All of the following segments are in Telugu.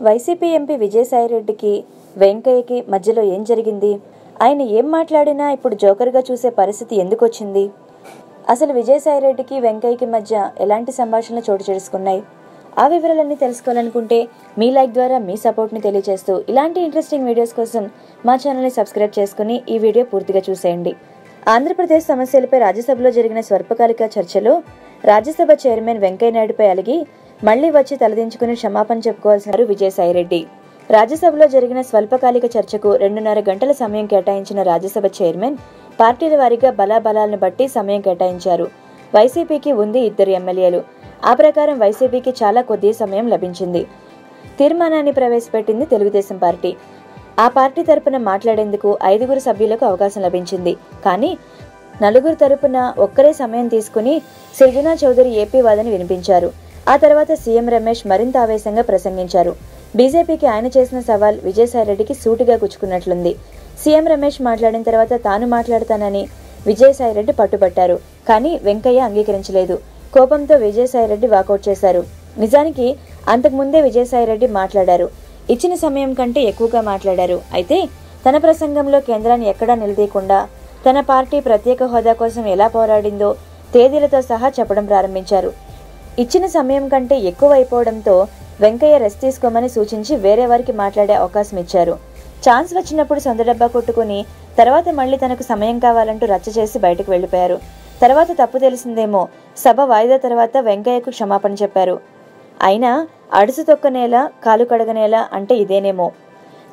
వైసీపీ ఎంపీ విజయసాయిరెడ్డికి వెంకయ్యకి మధ్యలో ఏం జరిగింది? ఆయన ఏం మాట్లాడినా ఇప్పుడు జోకర్గా చూసే పరిస్థితి ఎందుకు వచ్చింది? అసలు విజయసాయిరెడ్డికి వెంకయ్యకి మధ్య ఎలాంటి సంభాషణలు చోటు చేసుకున్నాయి? ఆ వివరాలన్నీ తెలుసుకోవాలనుకుంటే మీ లైక్ ద్వారా మీ సపోర్ట్ని తెలియజేస్తూ ఇలాంటి ఇంట్రెస్టింగ్ వీడియోస్ కోసం మా ఛానల్ని సబ్స్క్రైబ్ చేసుకుని ఈ వీడియో పూర్తిగా చూసేయండి. ఆంధ్రప్రదేశ్ సమస్యలపై రాజ్యసభలో జరిగిన స్వల్పకాలిక చర్చలో రాజ్యసభ చైర్మన్ వెంకయ్య నాయుడుపై అలిగి మళ్లీ వచ్చి తలదించుకుని క్షమాపణ చెప్పుకోవాల్సిన విజయసాయిరెడ్డి. రాజ్యసభలో జరిగిన స్వల్పకాలిక చర్చకు 2.5 గంటల సమయం కేటాయించిన రాజ్యసభ చైర్మన్ పార్టీల వారీగా బలాబలాలను బట్టి సమయం కేటాయించారు. వైసీపీకి ఉంది 2 ఎమ్మెల్యేలు. ఆ ప్రకారం వైసీపీకి చాలా కొద్ది సమయం లభించింది. తీర్మానాన్ని ప్రవేశపెట్టింది తెలుగుదేశం పార్టీ. ఆ పార్టీ తరపున మాట్లాడేందుకు 5 సభ్యులకు అవకాశం లభించింది. కానీ 4 తరపున ఒక్కరే సమయం తీసుకుని సృజనా చౌదరి ఏపీ వాదన వినిపించారు. ఆ తర్వాత సీఎం రమేష్ మరింత ఆవేశంగా ప్రసంగించారు. బీజేపీకి ఆయన చేసిన సవాల్ విజయసాయిరెడ్డికి సూటిగా గుచ్చుకున్నట్లుంది. సీఎం రమేష్ మాట్లాడిన తర్వాత తాను మాట్లాడతానని విజయసాయిరెడ్డి పట్టుబట్టారు. కానీ వెంకయ్య అంగీకరించలేదు. కోపంతో విజయసాయిరెడ్డి వాకౌట్ చేశారు. నిజానికి అంతకుముందే విజయసాయిరెడ్డి మాట్లాడారు. ఇచ్చిన సమయం కంటే ఎక్కువగా మాట్లాడారు. అయితే తన ప్రసంగంలో కేంద్రాన్ని ఎక్కడా నిలదీయకుండా తన పార్టీ ప్రత్యేక హోదా కోసం ఎలా పోరాడిందో తేదీలతో సహా చెప్పడం ప్రారంభించారు. ఇచ్చిన సమయం కంటే ఎక్కువ అయిపోవడంతో వెంకయ్య రెస్ట్ తీసుకోమని సూచించి వేరే వారికి మాట్లాడే అవకాశం ఇచ్చారు. ఛాన్స్ వచ్చినప్పుడు సొంత డబ్బా కొట్టుకుని తర్వాత మళ్లీ తనకు సమయం కావాలంటూ రచ్చ చేసి బయటకు వెళ్లిపోయారు. తర్వాత తప్పు తెలిసిందేమో సభ వాయిదా తర్వాత వెంకయ్యకు క్షమాపణ చెప్పారు. అయినా అడుసు తొక్కనేలా కాలు కడగనేలా అంటే ఇదేనేమో.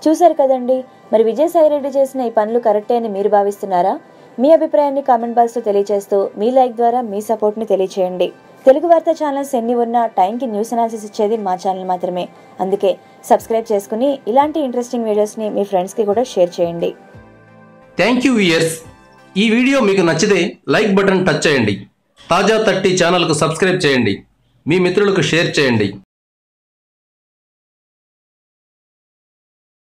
చూశారు కదండి, మరి విజయసాయిరెడ్డి చేసిన ఈ పనులు కరెక్టే అని మీరు భావిస్తున్నారా? మీ అభిప్రాయాన్ని కామెంట్ బాక్స్లో తెలియజేస్తూ మీ లైక్ ద్వారా మీ సపోర్ట్ని తెలియచేయండి. తెలుగు వార్తా ఛానల్స్ ఎన్ని ఉన్నా టైంకి న్యూస్ అనాలిసిస్ ఇచ్చేది మా ఛానల్ మాత్రమే. అందుకే సబ్స్క్రైబ్ చేసుకుని ఇలాంటి ఇంట్రెస్టింగ్ వీడియోస్ని మీ ఫ్రెండ్స్కి కూడా షేర్ చేయండి. Thank you viewers. ఈ వీడియో మీకు నచ్చితే లైక్ బటన్ టచ్ చేయండి. తాజా 30 ఛానల్కు సబ్స్క్రైబ్ చేయండి. మీ మిత్రులకు షేర్ చేయండి.